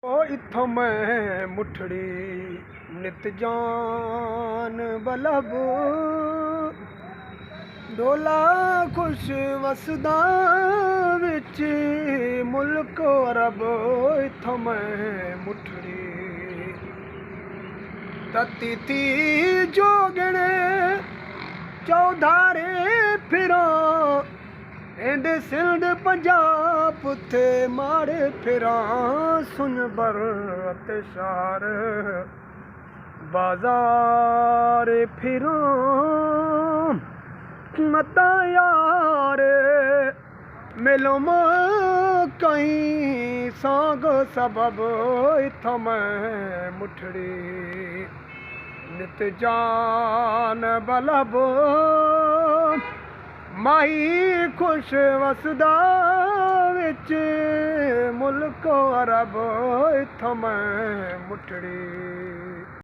ओ इत्थों मैं मुठड़ी नित जान बलब डोला खुश वसदा विच मुल्क अरब। इत्थों मैं मुठड़ी तती थी जोगणे चौधारे फिरा एंदे सिंध पंजाब थे माड़े फिरा सुन बर अतशार बाजार फिरा मता यार मिलो कहीं सांग सबब। इत्थों मैं मुठड़ी नित जान बलब माही खुश वसदा विच मुल्क अरब। इत्थों मैं मुठड़ी